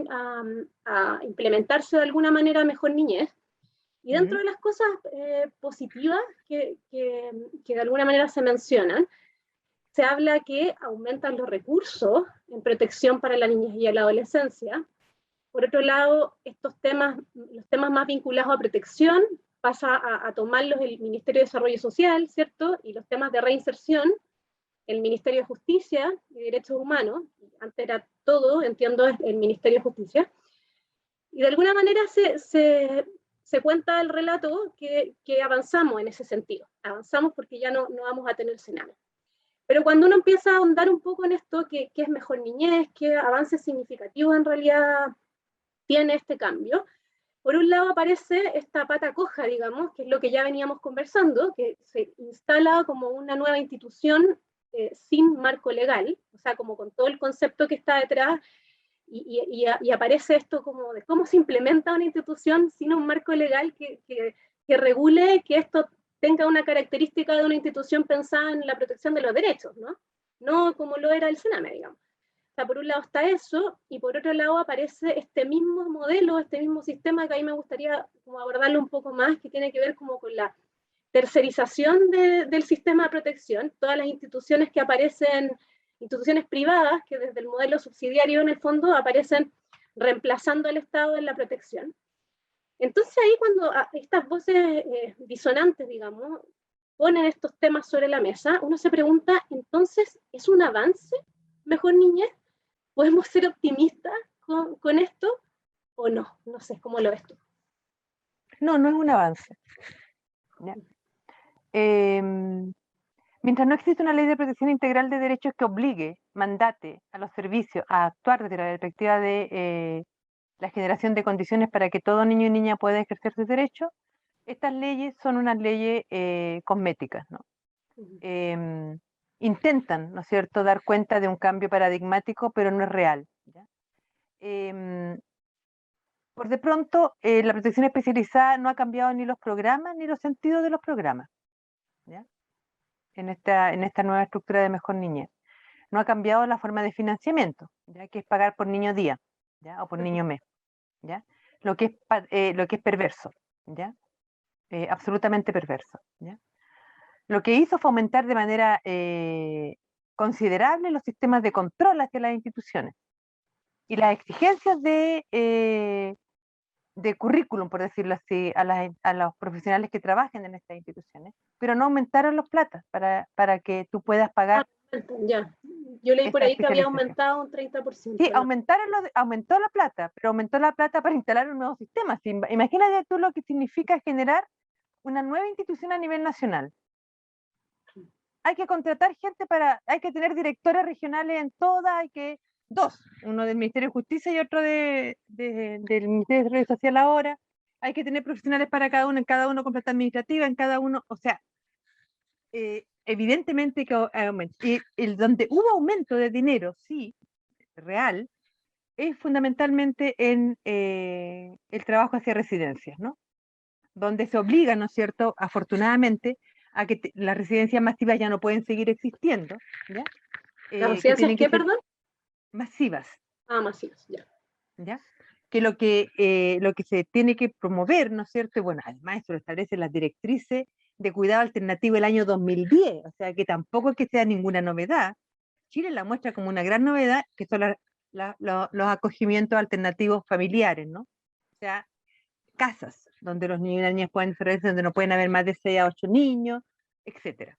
[SPEAKER 1] a implementarse de alguna manera Mejor Niñez, y dentro de las cosas positivas que de alguna manera se mencionan, se habla que aumentan los recursos en protección para la niñez y la adolescencia. Por otro lado, los temas más vinculados a protección pasa a tomarlos el Ministerio de Desarrollo Social, ¿cierto? Y los temas de reinserción, el Ministerio de Justicia y Derechos Humanos, antes era todo, entiendo, el Ministerio de Justicia, y de alguna manera se cuenta el relato que avanzamos en ese sentido, avanzamos porque ya no vamos a tener Sename. Pero cuando uno empieza a ahondar un poco en esto, qué es Mejor Niñez, qué avances significativos en realidad tiene este cambio, por un lado aparece esta pata coja, digamos, que es lo que ya veníamos conversando, que se instala como una nueva institución sin marco legal, o sea, como con todo el concepto que está detrás, y aparece esto como de cómo se implementa una institución sin un marco legal que regule que esto tenga una característica de una institución pensada en la protección de los derechos, ¿no? No como lo era el Sename, digamos. O sea, por un lado está eso, y por otro lado aparece este mismo modelo, este mismo sistema que a mí me gustaría como abordarlo un poco más, que tiene que ver como con la tercerización del sistema de protección, todas las instituciones que aparecen, instituciones privadas que desde el modelo subsidiario en el fondo aparecen reemplazando al Estado en la protección. Entonces ahí cuando estas voces disonantes, digamos, ponen estos temas sobre la mesa, uno se pregunta, entonces, ¿es un avance Mejor Niñez? ¿Podemos ser optimistas con esto o no? No sé, ¿cómo lo ves tú?
[SPEAKER 2] No, no es un avance. Mientras no existe una ley de protección integral de derechos que obligue, mandate a los servicios a actuar desde la perspectiva de la generación de condiciones para que todo niño y niña pueda ejercer sus derechos, estas leyes son unas leyes cosméticas, ¿no? Intentan, ¿no es cierto?, dar cuenta de un cambio paradigmático, pero no es real. ¿Ya? Por de pronto, la protección especializada no ha cambiado ni los programas ni los sentidos de los programas, ¿ya? En esta nueva estructura de Mejor Niñez. No ha cambiado la forma de financiamiento, ya que es pagar por niño día, ¿ya? O por niño mes, ¿ya? Lo que es perverso, ¿ya? Absolutamente perverso, ¿ya? Lo que hizo fue aumentar de manera considerable los sistemas de control hacia las instituciones y las exigencias de currículum, por decirlo así, a los profesionales que trabajen en estas instituciones, pero no aumentaron los platas para que tú puedas pagar
[SPEAKER 1] Ya. Yo leí por
[SPEAKER 2] esta
[SPEAKER 1] ahí que había
[SPEAKER 2] especialización.
[SPEAKER 1] aumentado un 30%.
[SPEAKER 2] Sí, aumentó la plata, pero aumentó la plata para instalar un nuevo sistema. Sí, imagínate tú lo que significa generar una nueva institución a nivel nacional. Hay que contratar gente hay que tener directores regionales en todas, dos, uno del Ministerio de Justicia y otro del Ministerio de Desarrollo Social ahora. Hay que tener profesionales para cada uno, en cada uno con plata administrativa, en cada uno, o sea, evidentemente que aumenta. Y donde hubo aumento de dinero, sí, real, es fundamentalmente en el trabajo hacia residencias, ¿no? Donde se obliga, ¿no es cierto?, afortunadamente, a que las residencias masivas ya no pueden seguir existiendo, ¿ya?
[SPEAKER 1] ¿Las
[SPEAKER 2] Que
[SPEAKER 1] residencias
[SPEAKER 2] tienen que
[SPEAKER 1] qué,
[SPEAKER 2] ser
[SPEAKER 1] perdón?
[SPEAKER 2] masivas,
[SPEAKER 1] Ah, masivas, ya.
[SPEAKER 2] ¿ya? Que lo que se tiene que promover, ¿no es cierto? Y bueno, además eso lo establecen las directrices de cuidado alternativo el año 2010, o sea que tampoco es que sea ninguna novedad. Chile la muestra como una gran novedad, que son los acogimientos alternativos familiares, ¿no? O sea, casas donde los niños y las niñas pueden ser, donde no pueden haber más de 6 a 8 niños, etcétera.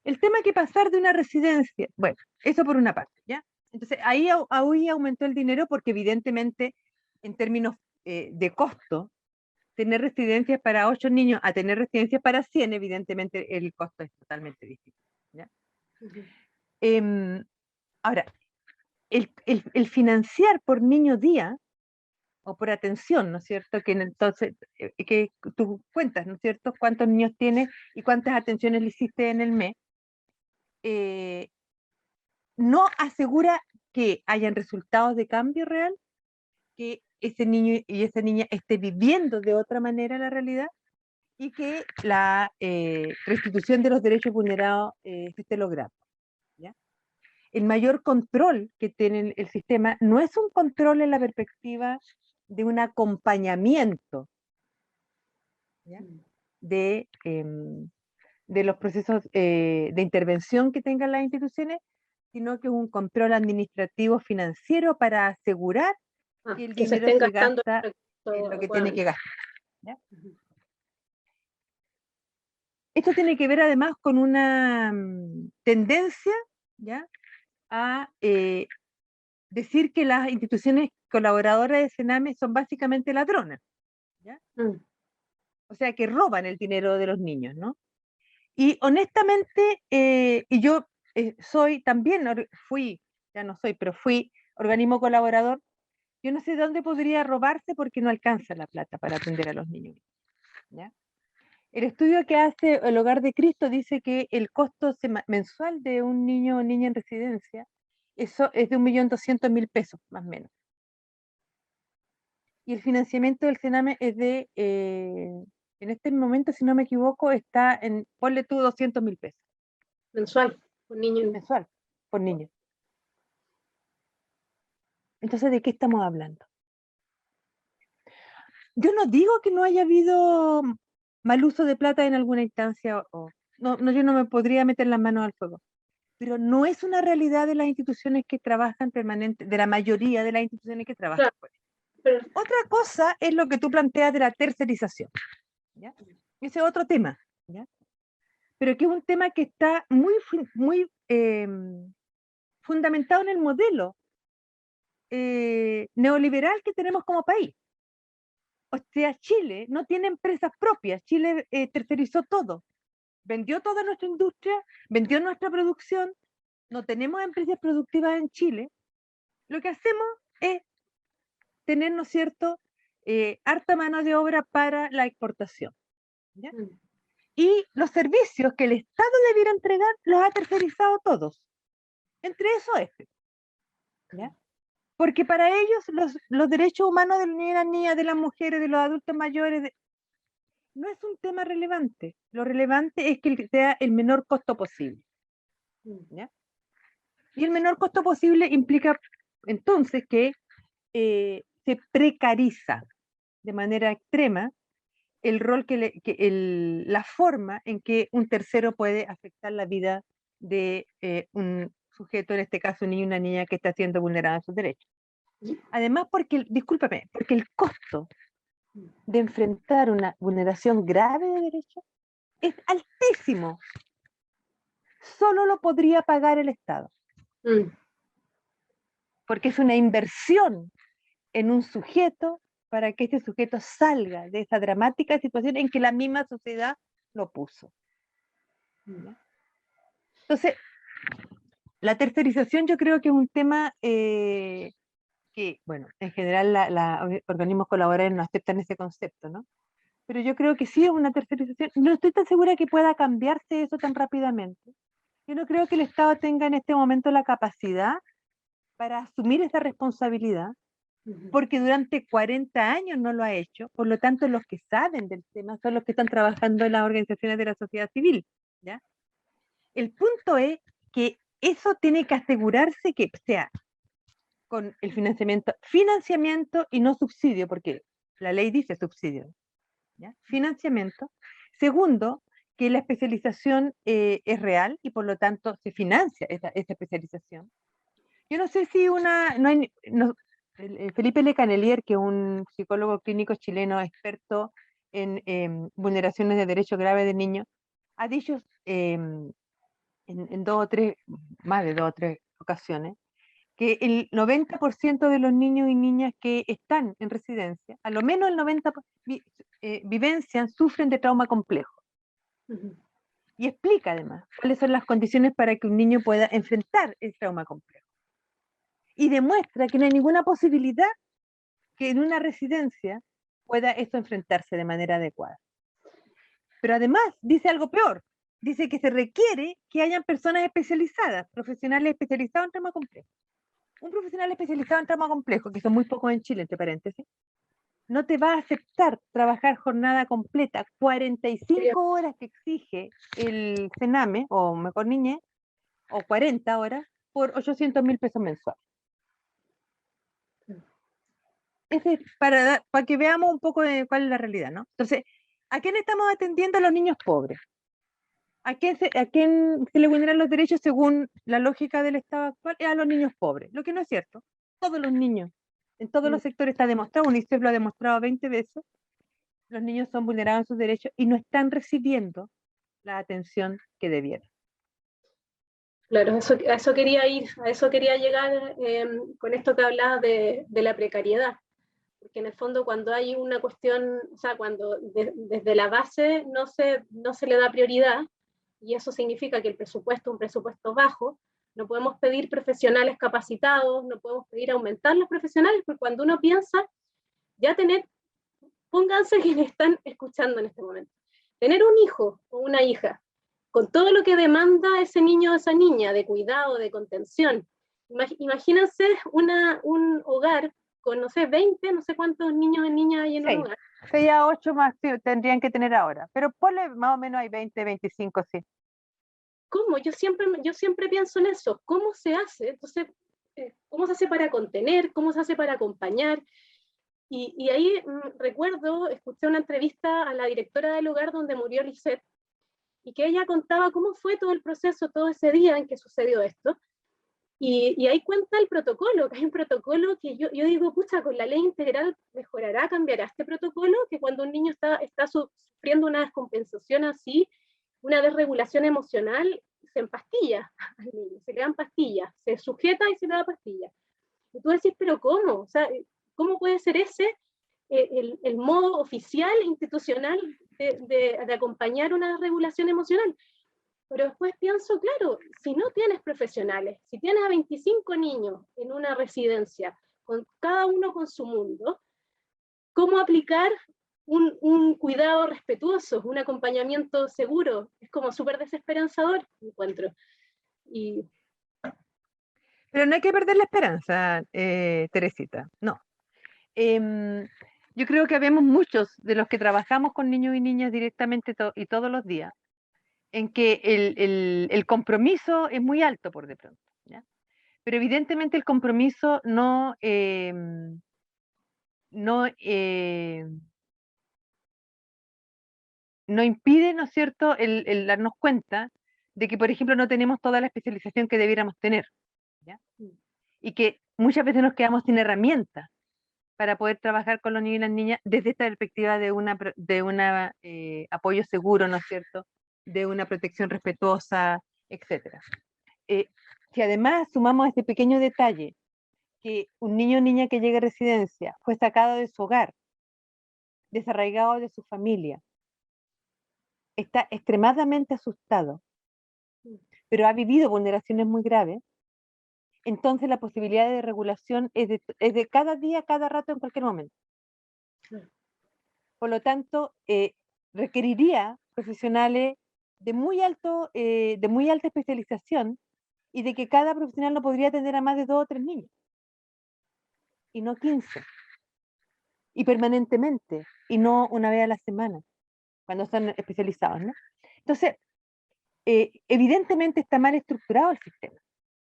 [SPEAKER 2] El tema que pasar de una residencia, bueno, eso por una parte, ¿ya? Entonces, ahí aumentó el dinero porque evidentemente, en términos de costo, tener residencias para 8 niños a tener residencias para 100, evidentemente el costo es totalmente distinto, ¿ya? Ahora, el financiar por niño día o por atención, ¿no es cierto? Que entonces, que tú cuentas, ¿no es cierto? Cuántos niños tienes y cuántas atenciones le hiciste en el mes, no asegura que hayan resultados de cambio real, que ese niño y esa niña esté viviendo de otra manera la realidad y que la restitución de los derechos vulnerados se esté logrando, ¿ya? El mayor control que tiene el sistema no es un control en la perspectiva de un acompañamiento, ¿ya? De los procesos de intervención que tengan las instituciones, sino que es un control administrativo financiero para asegurar que el
[SPEAKER 1] Que se
[SPEAKER 2] dinero
[SPEAKER 1] estén
[SPEAKER 2] se
[SPEAKER 1] gastando
[SPEAKER 2] gasta en lo que tiene que gastar, ¿ya? Esto tiene que ver además con una tendencia, ¿ya?, a decir que las instituciones colaboradoras de Sename son básicamente ladronas, ¿ya? O sea, que roban el dinero de los niños, ¿no? Y honestamente, y yo soy también, fui, ya no soy, pero fui organismo colaborador, yo no sé de dónde podría robarse porque no alcanza la plata para atender a los niños, ¿ya? El estudio que hace el Hogar de Cristo dice que el costo mensual de un niño o niña en residencia eso es de 1.200.000 pesos, más o menos. Y el financiamiento del Sename es en este momento, si no me equivoco, está en, ponle tú 200.000 pesos.
[SPEAKER 1] Mensual, un niño.
[SPEAKER 2] Mensual, por niño. Entonces, ¿de qué estamos hablando? Yo no digo que no haya habido mal uso de plata en alguna instancia, no, yo no me podría meter las manos al fuego, pero no es una realidad de las instituciones que trabajan permanente, de la mayoría de las instituciones que trabajan.
[SPEAKER 1] Claro, pero
[SPEAKER 2] otra cosa es lo que tú planteas de la tercerización, ¿ya? Ese es otro tema, ¿ya? Pero que es un tema que está muy fundamentado en el modelo neoliberal que tenemos como país. O sea, Chile no tiene empresas propias, Chile tercerizó todo, vendió toda nuestra industria, vendió nuestra producción, no tenemos empresas productivas en Chile. Lo que hacemos es tener, ¿no es cierto?, harta mano de obra para la exportación, ¿ya? Y los servicios que el Estado debiera entregar los ha tercerizado todos, entre eso este, ¿ya? Porque para ellos los derechos humanos de las niñas, de las mujeres, de los adultos mayores, no es un tema relevante. Lo relevante es que sea el menor costo posible. ¿Ya? Y el menor costo posible implica entonces que se precariza de manera extrema el rol la forma en que un tercero puede afectar la vida de un sujeto, en este caso un niño y una niña que está siendo vulnerada en sus derechos. Además, discúlpame, porque el costo de enfrentar una vulneración grave de derechos es altísimo. Solo lo podría pagar el Estado. Porque es una inversión en un sujeto para que ese sujeto salga de esa dramática situación en que la misma sociedad lo puso. ¿Ya? Entonces, la tercerización yo creo que es un tema que, bueno, en general los organismos colaboradores no aceptan ese concepto, ¿no? Pero yo creo que sí es una tercerización. No estoy tan segura que pueda cambiarse eso tan rápidamente. Yo no creo que el Estado tenga en este momento la capacidad para asumir esa responsabilidad, porque durante 40 años no lo ha hecho, por lo tanto los que saben del tema son los que están trabajando en las organizaciones de la sociedad civil, ¿ya? El punto es que eso tiene que asegurarse que sea con el financiamiento y no subsidio, porque la ley dice subsidio, ¿ya? Financiamiento. Segundo, que la especialización es real y por lo tanto se financia esa especialización. Yo no sé si Felipe Le Canelier, que es un psicólogo clínico chileno experto en vulneraciones de derechos graves de niños, ha dicho en más de dos o tres ocasiones, que el 90% de los niños y niñas que están en residencia, a lo menos el 90% vivencian, sufren de trauma complejo. Y explica además cuáles son las condiciones para que un niño pueda enfrentar el trauma complejo. Y demuestra que no hay ninguna posibilidad que en una residencia pueda esto enfrentarse de manera adecuada. Pero además dice algo peor, dice que se requiere que hayan personas especializadas, profesionales especializados en trauma complejo. Un profesional especializado en trauma complejo, que son muy pocos en Chile, entre paréntesis, no te va a aceptar trabajar jornada completa, 45 horas que exige el CENAME, o mejor niñez, o 40 horas, por 800.000 pesos mensuales. Ese es para que veamos un poco de cuál es la realidad, ¿no? Entonces, ¿a quién estamos atendiendo? A los niños pobres. ¿A quién se le vulneran los derechos según la lógica del Estado actual? Es a los niños pobres, lo que no es cierto. Todos los niños, en todos los sectores está demostrado, UNICEF lo ha demostrado 20 veces, los niños son vulnerados en sus derechos y no están recibiendo la atención que debieran.
[SPEAKER 1] Claro, a eso quería ir, a eso quería llegar con esto que hablabas de la precariedad. Porque en el fondo cuando hay una cuestión, o sea, cuando desde la base no se le da prioridad, y eso significa que el presupuesto es un presupuesto bajo, no podemos pedir profesionales capacitados, no podemos pedir aumentar los profesionales, porque cuando uno piensa, pónganse quienes están escuchando en este momento, tener un hijo o una hija, con todo lo que demanda ese niño o esa niña, de cuidado, de contención. Imagínense un hogar con, no sé, 20, no sé cuántos niños y niñas hay en un hogar.
[SPEAKER 2] 6 a 8 más sí, tendrían que tener ahora, pero ponle más o menos hay 20, 25, sí.
[SPEAKER 1] ¿Cómo? Yo siempre pienso en eso. ¿Cómo se hace? Entonces, ¿cómo se hace para contener? ¿Cómo se hace para acompañar? Y ahí recuerdo, escuché una entrevista a la directora del hogar donde murió Lisette, y que ella contaba cómo fue todo el proceso, todo ese día en que sucedió esto. Y ahí cuenta el protocolo, que hay un protocolo que yo digo, pucha, con la ley integral mejorará, cambiará este protocolo, que cuando un niño está sufriendo una descompensación así, una desregulación emocional, se empastilla al niño, se le dan pastillas, se sujeta y se le da pastillas. Y tú decís, pero ¿cómo? O sea, ¿cómo puede ser ese el modo oficial, institucional de acompañar una desregulación emocional? Pero después pienso, claro, si no tienes profesionales, si tienes a 25 niños en una residencia, con cada uno con su mundo, ¿cómo aplicar un cuidado respetuoso, un acompañamiento seguro? Es como súper desesperanzador, encuentro.
[SPEAKER 2] Pero no hay que perder la esperanza, Teresita, no. Em, yo creo que habemos muchos de los que trabajamos con niños y niñas directamente y todos los días, en que el compromiso es muy alto por de pronto, ¿ya? Pero evidentemente el compromiso no, no impide, ¿no es cierto?, el darnos cuenta de que, por ejemplo, no tenemos toda la especialización que debiéramos tener, ¿ya? Y que muchas veces nos quedamos sin herramientas para poder trabajar con los niños y las niñas desde esta perspectiva de una apoyo seguro, ¿no es cierto?, de una protección respetuosa, etcétera. Si además sumamos este pequeño detalle, que un niño o niña que llega a residencia fue sacado de su hogar, desarraigado de su familia, está extremadamente asustado, pero ha vivido vulneraciones muy graves, entonces la posibilidad de regulación es de cada día, cada rato, en cualquier momento. Por lo tanto, requeriría profesionales de muy alta especialización y de que cada profesional no podría atender a más de 2 o 3 niños, y no 15, y permanentemente, y no una vez a la semana, cuando son especializados, ¿no? Entonces, evidentemente está mal estructurado el sistema,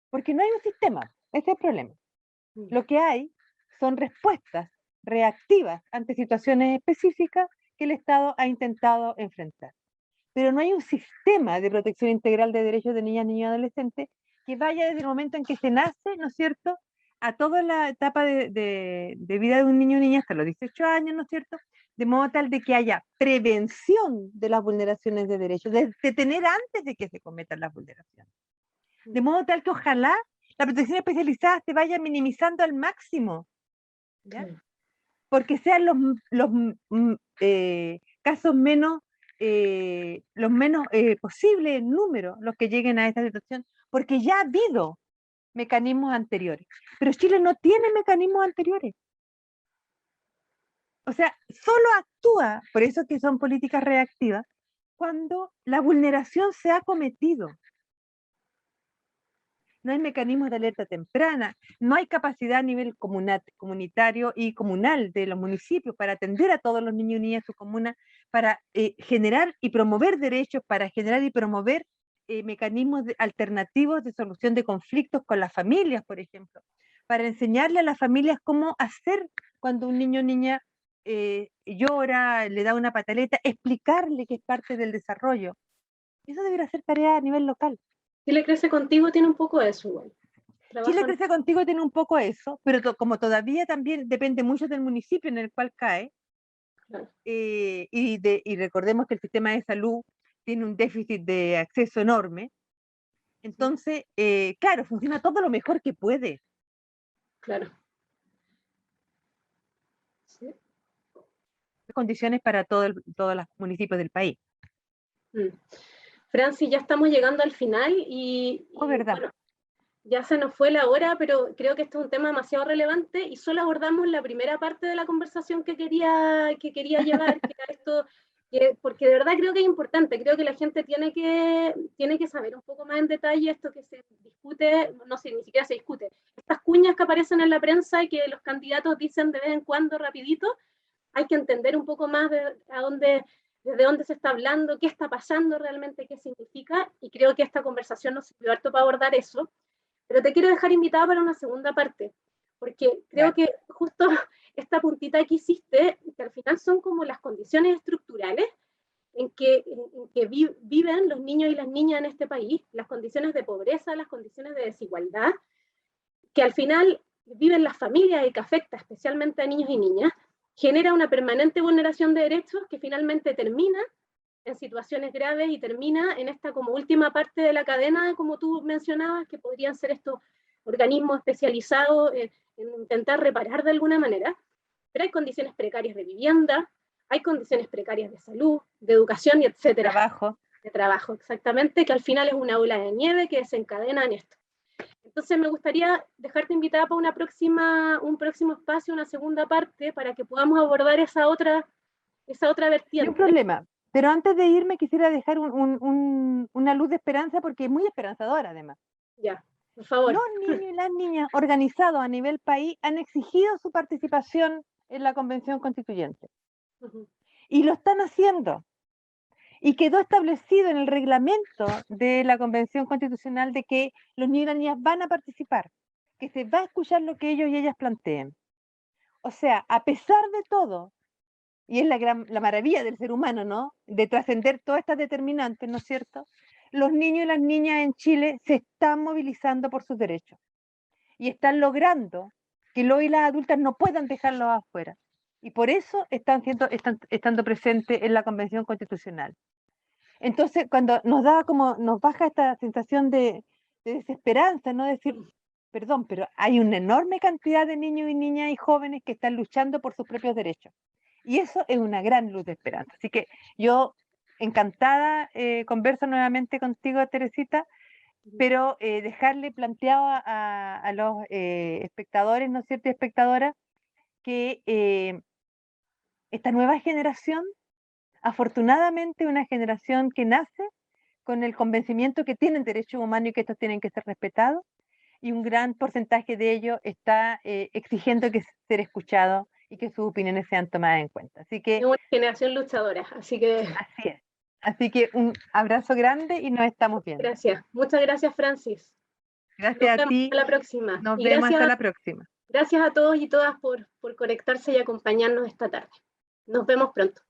[SPEAKER 2] porque no hay un sistema, ese es el problema. Lo que hay son respuestas reactivas ante situaciones específicas que el Estado ha intentado enfrentar. Pero no hay un sistema de protección integral de derechos de niñas, niños y adolescentes que vaya desde el momento en que se nace, ¿no es cierto?, a toda la etapa de vida de un niño o niña hasta los 18 años, ¿no es cierto?, de modo tal de que haya prevención de las vulneraciones de derechos, de detener antes de que se cometan las vulneraciones. De modo tal que ojalá la protección especializada se vaya minimizando al máximo, ¿ya? Porque sean los casos menos, los menos posibles en número los que lleguen a esta situación, porque ya ha habido mecanismos anteriores. Pero Chile no tiene mecanismos anteriores. O sea, solo actúa, por eso que son políticas reactivas, cuando la vulneración se ha cometido. No hay mecanismos de alerta temprana, no hay capacidad a nivel comunitario y comunal de los municipios para atender a todos los niños y niñas de su comuna, para generar y promover derechos, para generar y promover mecanismos alternativos de solución de conflictos con las familias, por ejemplo, para enseñarle a las familias cómo hacer cuando un niño o niña llora, le da una pataleta, explicarle que es parte del desarrollo. Eso debería ser tarea a nivel local.
[SPEAKER 1] Chile Crece Contigo tiene un poco de eso igual.
[SPEAKER 2] Chile Crece Contigo tiene un poco eso, pero como todavía también depende mucho del municipio en el cual cae, claro. Y recordemos que el sistema de salud tiene un déficit de acceso enorme, entonces, claro, funciona todo lo mejor que puede.
[SPEAKER 1] Claro. Sí.
[SPEAKER 2] Condiciones para todos los municipios del país.
[SPEAKER 1] Franci, ya estamos llegando al final y
[SPEAKER 2] verdad.
[SPEAKER 1] Bueno, ya se nos fue la hora, pero creo que este es un tema demasiado relevante y solo abordamos la primera parte de la conversación que quería llevar, que era esto, porque de verdad creo que es importante, creo que la gente tiene que saber un poco más en detalle esto que se discute, no sé, ni siquiera se discute, estas cuñas que aparecen en la prensa y que los candidatos dicen de vez en cuando rapidito, hay que entender un poco más desde dónde se está hablando, qué está pasando realmente, qué significa, y creo que esta conversación nos sirvió harto para abordar eso. Pero te quiero dejar invitada para una segunda parte, porque creo que justo esta puntita que hiciste, que al final son como las condiciones estructurales en que viven los niños y las niñas en este país, las condiciones de pobreza, las condiciones de desigualdad, que al final viven las familias y que afecta especialmente a niños y niñas, genera una permanente vulneración de derechos que finalmente termina en situaciones graves y termina en esta como última parte de la cadena, como tú mencionabas, que podrían ser estos organismos especializados en intentar reparar de alguna manera, pero hay condiciones precarias de vivienda, hay condiciones precarias de salud, de educación y etcétera. De trabajo, exactamente, que al final es una ola de nieve que desencadena en esto. Entonces me gustaría dejarte invitada para un próximo espacio, una segunda parte, para que podamos abordar esa otra vertiente.
[SPEAKER 2] Sin problema. Pero antes de irme quisiera dejar una luz de esperanza porque es muy esperanzadora además.
[SPEAKER 1] Ya. por favor.
[SPEAKER 2] Los niños y las niñas organizados a nivel país han exigido su participación en la Convención Constituyente. Y lo están haciendo. Y quedó establecido en el reglamento de la Convención Constitucional de que los niños y las niñas van a participar, que se va a escuchar lo que ellos y ellas planteen. O sea, a pesar de todo, y es la maravilla del ser humano, ¿no? De trascender todas estas determinantes, ¿no es cierto? Los niños y las niñas en Chile se están movilizando por sus derechos y están logrando que los y las adultas no puedan dejarlos afuera. Y por eso están estando presentes en la Convención Constitucional. Entonces, cuando nos baja esta sensación de desesperanza, ¿no? Decir, perdón, pero hay una enorme cantidad de niños y niñas y jóvenes que están luchando por sus propios derechos. Y eso es una gran luz de esperanza. Así que yo, encantada, converso nuevamente contigo, Teresita, pero dejarle planteado a los espectadores, ¿no es cierto?, y espectadoras, que esta nueva generación, afortunadamente, una generación que nace con el convencimiento que tienen derechos humanos y que estos tienen que ser respetados, y un gran porcentaje de ellos está exigiendo que ser escuchado y que sus opiniones sean tomadas en cuenta. Así que...
[SPEAKER 1] Es una generación luchadora, así que...
[SPEAKER 2] Así es. Así que un abrazo grande y nos estamos viendo.
[SPEAKER 1] Gracias. Muchas gracias, Francis.
[SPEAKER 2] Gracias a ti.
[SPEAKER 1] Hasta la próxima.
[SPEAKER 2] Nos
[SPEAKER 1] Y
[SPEAKER 2] vemos hasta la próxima.
[SPEAKER 1] gracias a todos y todas por conectarse y acompañarnos esta tarde. Nos vemos pronto.